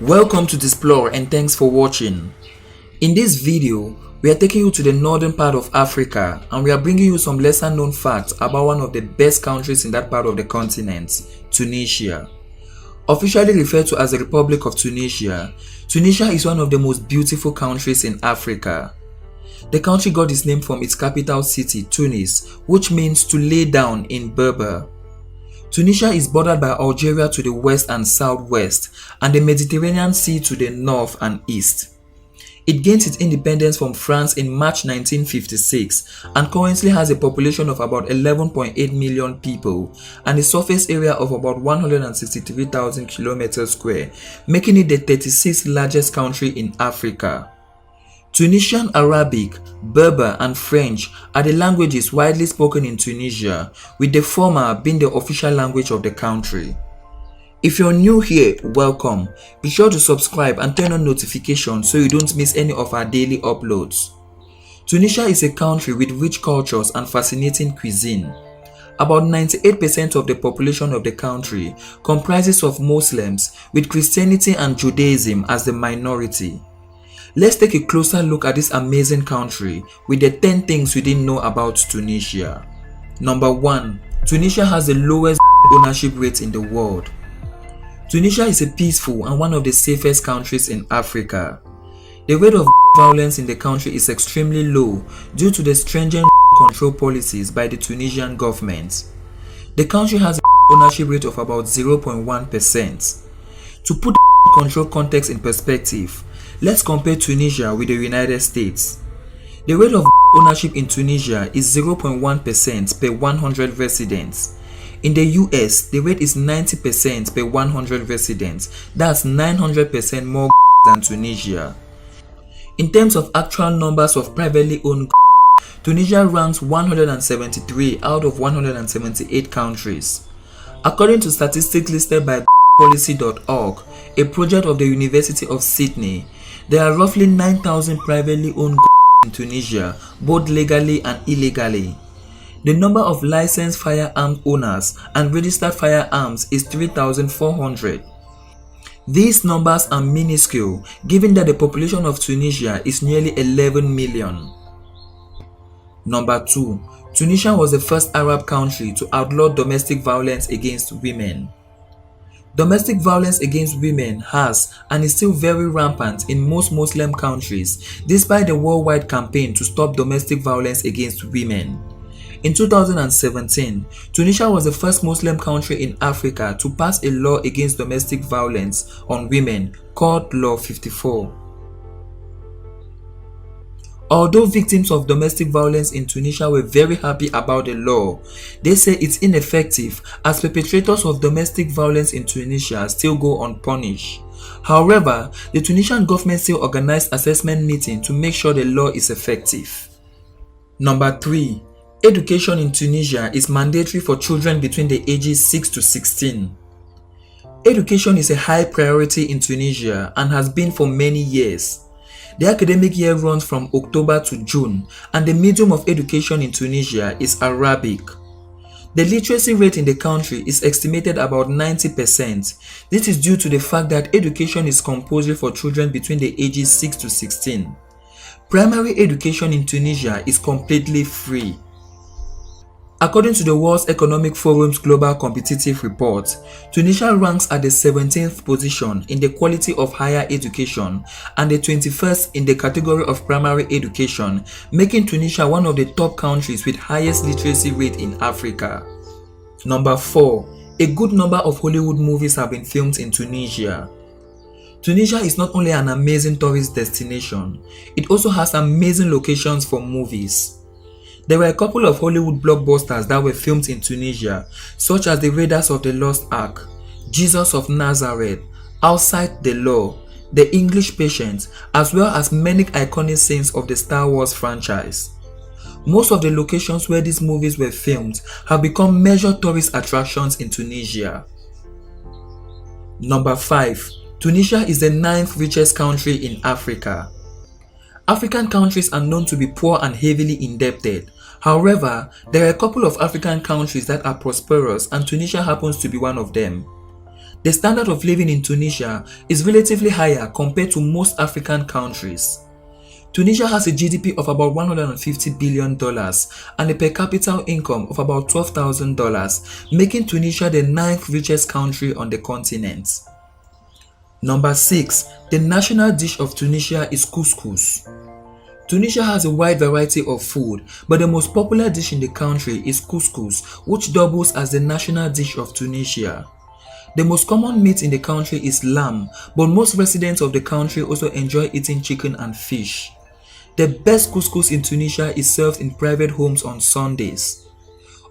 Welcome to Displore and thanks for watching. In this video, we are taking you to the northern part of Africa and we are bringing you some lesser known facts about one of the best countries in that part of the continent, Tunisia. Officially referred to as the Republic of Tunisia, Tunisia is one of the most beautiful countries in Africa. The country got its name from its capital city, Tunis, which means to lay down in Berber. Tunisia is bordered by Algeria to the west and southwest and the Mediterranean Sea to the north and east. It gained its independence from France in March 1956 and currently has a population of about 11.8 million people and a surface area of about 163,000 km², making it the 36th largest country in Africa. Tunisian Arabic, Berber and French are the languages widely spoken in Tunisia, with the former being the official language of the country. If you're new here, welcome. Be sure to subscribe and turn on notifications so you don't miss any of our daily uploads. Tunisia is a country with rich cultures and fascinating cuisine. About 98% of the population of the country comprises of Muslims, with Christianity and Judaism as the minority. Let's take a closer look at this amazing country with the 10 things you didn't know about Tunisia. Number 1. Tunisia has the lowest ownership rate in the world. Tunisia is a peaceful and one of the safest countries in Africa. The rate of violence in the country is extremely low due to the stringent control policies by the Tunisian government. The country has an ownership rate of about 0.1%. To put control context in perspective, let's compare Tunisia with the United States. The rate of ownership in Tunisia is 0.1% per 100 residents. In the US, the rate is 90% per 100 residents. That's 900% more than Tunisia. In terms of actual numbers of privately owned, Tunisia ranks 173 out of 178 countries. According to statistics listed by policy.org, a project of the University of Sydney, there are roughly 9,000 privately owned in Tunisia, both legally and illegally. The number of licensed firearm owners and registered firearms is 3,400. These numbers are minuscule given that the population of Tunisia is nearly 11 million. Number 2. Tunisia was the first Arab country to outlaw domestic violence against women. Domestic violence against women has and is still very rampant in most Muslim countries despite the worldwide campaign to stop domestic violence against women. In 2017, Tunisia was the first Muslim country in Africa to pass a law against domestic violence on women called Law 54. Although victims of domestic violence in Tunisia were very happy about the law, they say it's ineffective as perpetrators of domestic violence in Tunisia still go unpunished. However, the Tunisian government still organized assessment meetings to make sure the law is effective. Number 3. Education in Tunisia is mandatory for children between the ages 6 to 16. Education is a high priority in Tunisia and has been for many years. The academic year runs from October to June and the medium of education in Tunisia is Arabic. The literacy rate in the country is estimated about 90%. This is due to the fact that education is compulsory for children between the ages 6 to 16. Primary education in Tunisia is completely free. According to the World Economic Forum's Global Competitive Report, Tunisia ranks at the 17th position in the quality of higher education and the 21st in the category of primary education, making Tunisia one of the top countries with highest literacy rate in Africa. Number 4. A good number of Hollywood movies have been filmed in Tunisia. Tunisia is not only an amazing tourist destination, it also has amazing locations for movies. There were a couple of Hollywood blockbusters that were filmed in Tunisia, such as The Raiders of the Lost Ark, Jesus of Nazareth, Outside the Law, The English Patient, as well as many iconic scenes of the Star Wars franchise. Most of the locations where these movies were filmed have become major tourist attractions in Tunisia. Number 5. Tunisia is the 9th richest country in Africa. African countries are known to be poor and heavily indebted. However, there are a couple of African countries that are prosperous and Tunisia happens to be one of them. The standard of living in Tunisia is relatively higher compared to most African countries. Tunisia has a GDP of about $150 billion and a per capita income of about $12,000, making Tunisia the 9th richest country on the continent. Number 6. The national dish of Tunisia is couscous. Tunisia has a wide variety of food, but the most popular dish in the country is couscous, which doubles as the national dish of Tunisia. The most common meat in the country is lamb, but most residents of the country also enjoy eating chicken and fish. The best couscous in Tunisia is served in private homes on Sundays.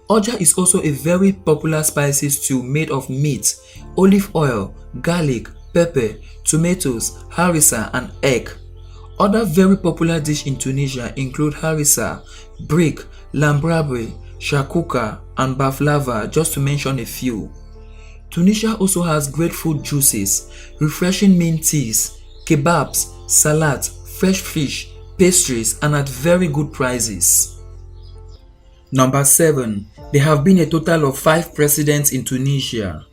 Oja is also a very popular spicy stew made of meat, olive oil, garlic, pepper, tomatoes, harissa, and egg. Other very popular dishes in Tunisia include harissa, brick, lambrabre, shakuka, and baflava, just to mention a few. Tunisia also has great fruit juices, refreshing mint teas, kebabs, salads, fresh fish, pastries, and at very good prices. Number 7. There have been a total of 5 presidents in Tunisia.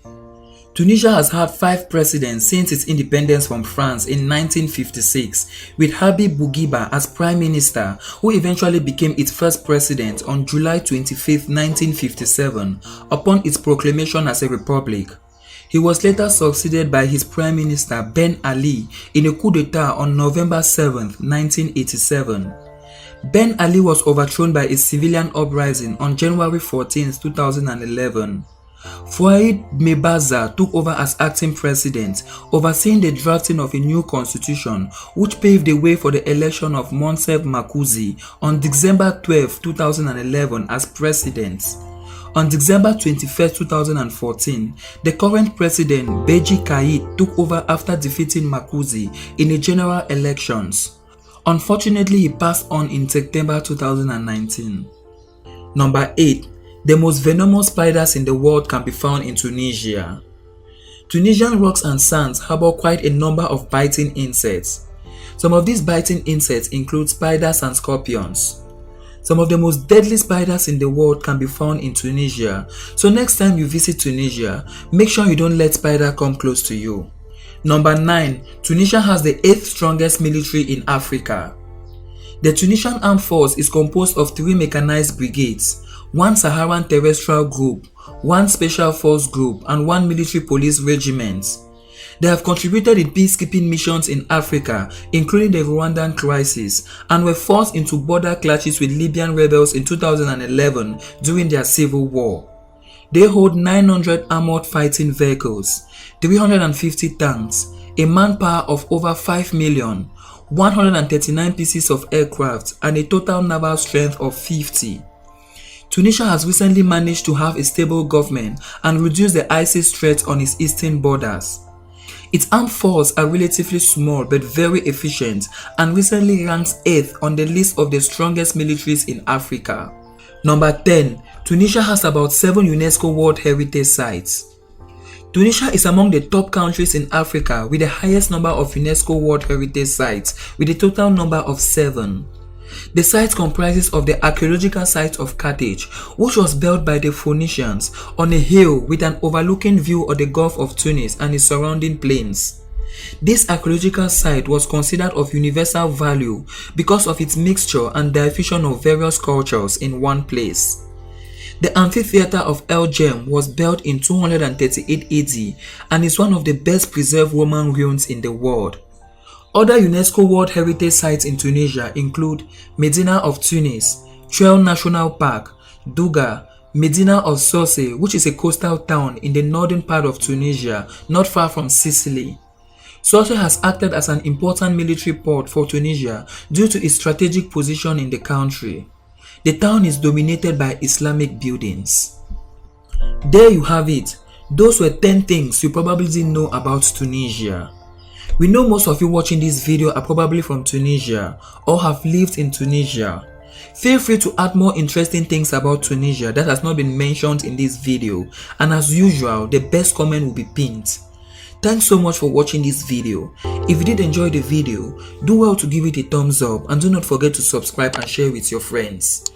Tunisia has had 5 presidents since its independence from France in 1956, with Habib Bourguiba as Prime Minister, who eventually became its first president on July 25, 1957, upon its proclamation as a republic. He was later succeeded by his Prime Minister Ben Ali in a coup d'etat on November 7, 1987. Ben Ali was overthrown by a civilian uprising on January 14, 2011. Fouad Mebaza took over as acting president, overseeing the drafting of a new constitution, which paved the way for the election of Monsef Makuzi on December 12, 2011 as president. On December 21, 2014, the current president, Beji Caid, took over after defeating Makuzi in the general elections. Unfortunately, he passed on in September 2019. Number 8. The most venomous spiders in the world can be found in Tunisia. Tunisian rocks and sands harbor quite a number of biting insects. Some of these biting insects include spiders and scorpions. Some of the most deadly spiders in the world can be found in Tunisia, so next time you visit Tunisia, make sure you don't let spider come close to you. Number 9. Tunisia has the 8th strongest military in Africa. The Tunisian Armed Force is composed of 3 mechanized brigades, 1 Saharan terrestrial group, 1 special force group, and 1 military police regiment. They have contributed in peacekeeping missions in Africa, including the Rwandan crisis, and were forced into border clashes with Libyan rebels in 2011 during their civil war. They hold 900 armored fighting vehicles, 350 tanks, a manpower of over 5 million, 139 pieces of aircraft, and a total naval strength of 50. Tunisia has recently managed to have a stable government and reduce the ISIS threat on its eastern borders. Its armed forces are relatively small but very efficient and recently ranks 8th on the list of the strongest militaries in Africa. Number 10. Tunisia has about 7 UNESCO World Heritage Sites. Tunisia is among the top countries in Africa with the highest number of UNESCO World Heritage Sites, with a total number of 7. The site comprises of the archaeological site of Carthage, which was built by the Phoenicians on a hill with an overlooking view of the Gulf of Tunis and its surrounding plains. This archaeological site was considered of universal value because of its mixture and diffusion of various cultures in one place. The amphitheater of El Jem was built in 238 AD and is one of the best preserved Roman ruins in the world. Other UNESCO World Heritage Sites in Tunisia include Medina of Tunis, Trail National Park, Douga, Medina of Sousse, which is a coastal town in the northern part of Tunisia, not far from Sicily. Sousse has acted as an important military port for Tunisia due to its strategic position in the country. The town is dominated by Islamic buildings. There you have it. Those were 10 things you probably didn't know about Tunisia. We know most of you watching this video are probably from Tunisia or have lived in Tunisia. Feel free to add more interesting things about Tunisia that has not been mentioned in this video, and as usual, the best comment will be pinned. Thanks so much for watching this video. If you did enjoy the video, do well to give it a thumbs up and do not forget to subscribe and share with your friends.